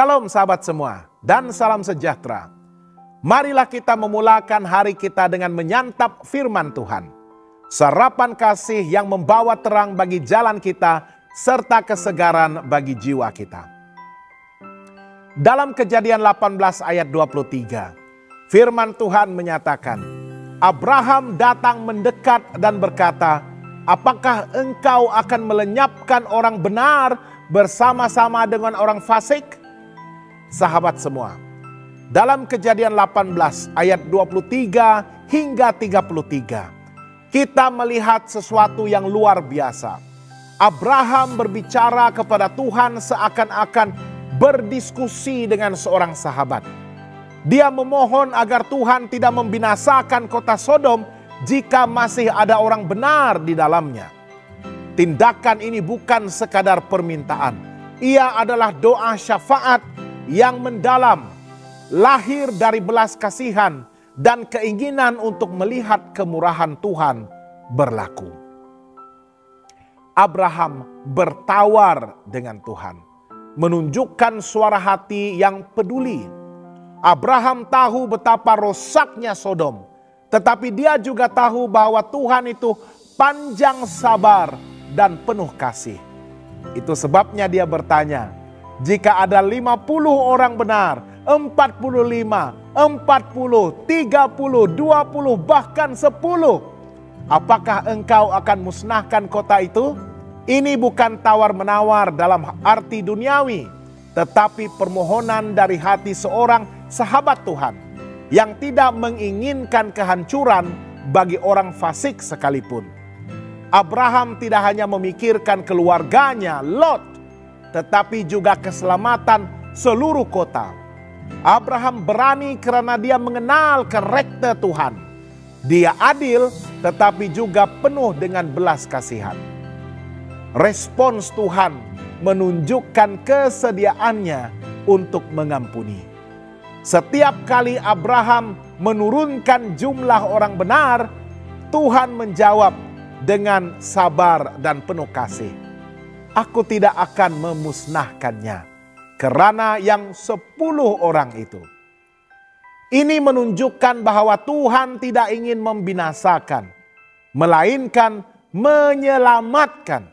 Shalom sahabat semua dan salam sejahtera. Marilah kita memulakan hari kita dengan menyantap firman Tuhan. Sarapan kasih yang membawa terang bagi jalan kita serta kesegaran bagi jiwa kita. Dalam Kejadian 18 ayat 23, firman Tuhan menyatakan, Abraham datang mendekat dan berkata, apakah engkau akan melenyapkan orang benar bersama-sama dengan orang fasik? Sahabat semua, dalam Kejadian 18 ayat 23 hingga 33, kita melihat sesuatu yang luar biasa. Abraham berbicara kepada Tuhan seakan-akan berdiskusi dengan seorang sahabat. Dia memohon agar Tuhan tidak membinasakan kota Sodom jika masih ada orang benar di dalamnya. Tindakan ini bukan sekadar permintaan. Ia adalah doa syafaat yang mendalam, lahir dari belas kasihan dan keinginan untuk melihat kemurahan Tuhan berlaku. Abraham bertawar dengan Tuhan, menunjukkan suara hati yang peduli. Abraham tahu betapa rosaknya Sodom, tetapi dia juga tahu bahwa Tuhan itu panjang sabar dan penuh kasih. Itu sebabnya dia bertanya, jika ada 50 orang benar, 45, 40, 30, 20, bahkan 10, apakah engkau akan musnahkan kota itu? Ini bukan tawar-menawar dalam arti duniawi, tetapi permohonan dari hati seorang sahabat Tuhan yang tidak menginginkan kehancuran bagi orang fasik sekalipun. Abraham tidak hanya memikirkan keluarganya, Lot, tetapi juga keselamatan seluruh kota. Abraham berani karena dia mengenal karakter Tuhan. Dia adil tetapi juga penuh dengan belas kasihan. Respons Tuhan menunjukkan kesediaannya untuk mengampuni. Setiap kali Abraham menurunkan jumlah orang benar, Tuhan menjawab dengan sabar dan penuh kasih. Aku tidak akan memusnahkannya karena yang 10 orang itu. Ini menunjukkan bahwa Tuhan tidak ingin membinasakan, melainkan menyelamatkan.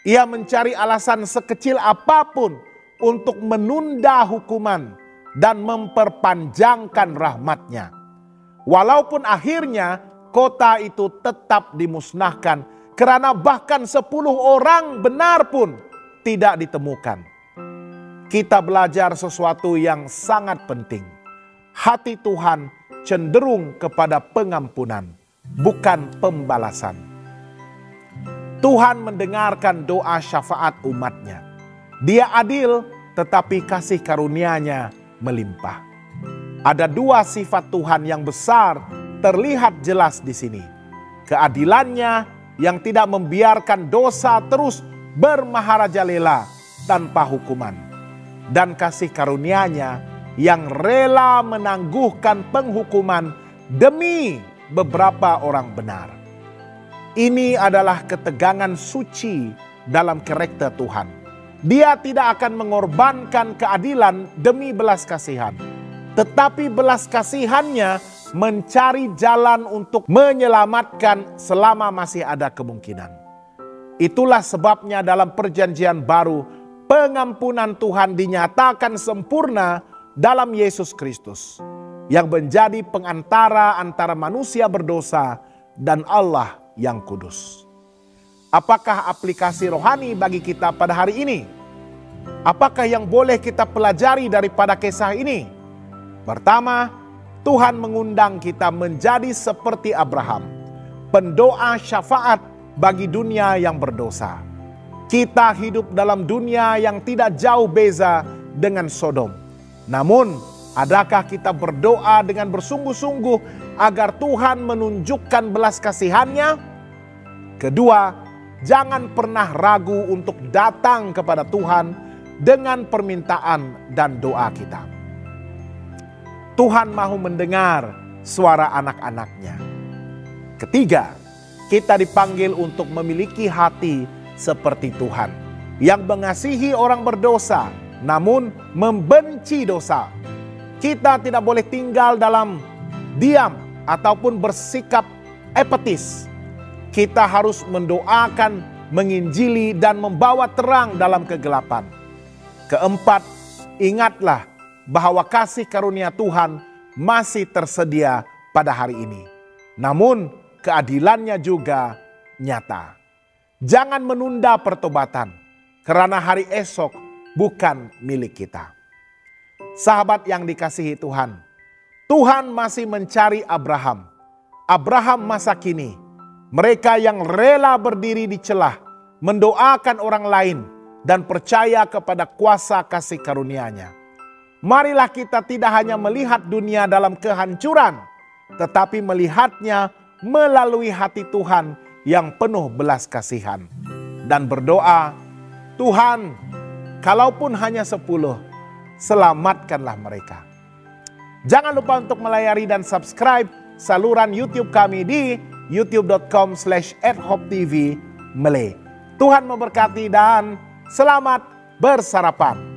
Ia mencari alasan sekecil apapun untuk menunda hukuman dan memperpanjangkan rahmatnya. Walaupun akhirnya kota itu tetap dimusnahkan, karena bahkan 10 orang benar pun tidak ditemukan. Kita belajar sesuatu yang sangat penting. Hati Tuhan cenderung kepada pengampunan, bukan pembalasan. Tuhan mendengarkan doa syafaat umatnya. Dia adil, tetapi kasih karunia-Nya melimpah. Ada 2 sifat Tuhan yang besar terlihat jelas di sini. Keadilannya yang tidak membiarkan dosa terus bermaharajalela tanpa hukuman. Dan kasih karunia-Nya yang rela menangguhkan penghukuman demi beberapa orang benar. Ini adalah ketegangan suci dalam karakter Tuhan. Dia tidak akan mengorbankan keadilan demi belas kasihan. Tetapi belas kasihannya mencari jalan untuk menyelamatkan selama masih ada kemungkinan. Itulah sebabnya dalam perjanjian baru, pengampunan Tuhan dinyatakan sempurna dalam Yesus Kristus, yang menjadi pengantara antara manusia berdosa dan Allah yang kudus. Apakah aplikasi rohani bagi kita pada hari ini? Apakah yang boleh kita pelajari daripada kisah ini? Pertama, Tuhan mengundang kita menjadi seperti Abraham, pendoa syafaat bagi dunia yang berdosa. Kita hidup dalam dunia yang tidak jauh beza dengan Sodom. Namun, adakah kita berdoa dengan bersungguh-sungguh agar Tuhan menunjukkan belas kasihan-Nya? Kedua, jangan pernah ragu untuk datang kepada Tuhan dengan permintaan dan doa kita. Tuhan mau mendengar suara anak-anaknya. Ketiga, kita dipanggil untuk memiliki hati seperti Tuhan, yang mengasihi orang berdosa, namun membenci dosa. Kita tidak boleh tinggal dalam diam ataupun bersikap apatis. Kita harus mendoakan, menginjili, dan membawa terang dalam kegelapan. Keempat, ingatlah bahwa kasih karunia Tuhan masih tersedia pada hari ini. Namun keadilannya juga nyata. Jangan menunda pertobatan, karena hari esok bukan milik kita. Sahabat yang dikasihi Tuhan, Tuhan masih mencari Abraham. Abraham masa kini, mereka yang rela berdiri di celah, mendoakan orang lain, dan percaya kepada kuasa kasih karunia-Nya. Marilah kita tidak hanya melihat dunia dalam kehancuran, tetapi melihatnya melalui hati Tuhan yang penuh belas kasihan. Dan berdoa, Tuhan, kalaupun hanya 10, selamatkanlah mereka. Jangan lupa untuk melayari dan subscribe saluran YouTube kami di youtube.com/@hopetv Malay. Tuhan memberkati dan selamat bersarapan.